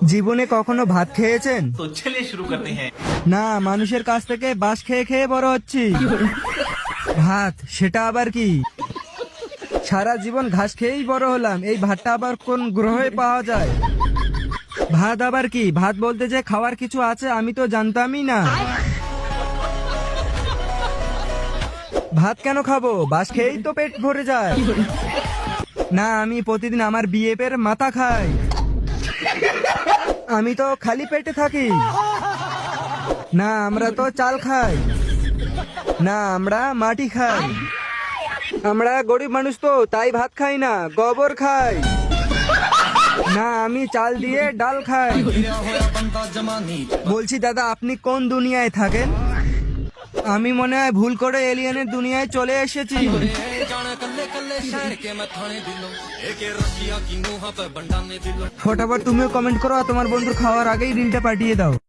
জীবনে কখনো ভাত খেয়েছেন? तो चलिए शुरू करते हैं। না, মানুষের কাছ থেকে বাঁশ খেয়ে খেয়ে বড় হচ্ছি। ভাত সেটা আবার কি? সারা জীবন ঘাস খেয়েই বড় হলাম, এই ভাতটা আবার কোন গ্রহে পাওয়া যায়? ভাত আবার কি? ভাত বলতে যে খাওয়ার কিছু আছে আমি তো জানতামই না। ভাত কেন খাবো? বাঁশ খেয়েই তো পেট ভরে যায়। না, আমি প্রতিদিন আমার বিএফের মাথা খাই। আমি তো খালি পেটে থাকি। না, আমরা তো চাল খাই। না, আমরা মাটি খাই। আমরা গরিব মানুষ তো তাই ভাত খাই না, গোবর খাই। না, আমি চাল দিয়ে ডাল খাই। বলছি দাদা, আপনি কোন দুনিয়ায় থাকেন? আমি মনে হয় ভুল করে এলিয়েনের দুনিয়ায় চলে এসেছি। ফটাফট তুমিও কমেন্ট করো আর তোমার বন্ধুর খাওয়ার আগেই রিলটা পাঠিয়ে দাও।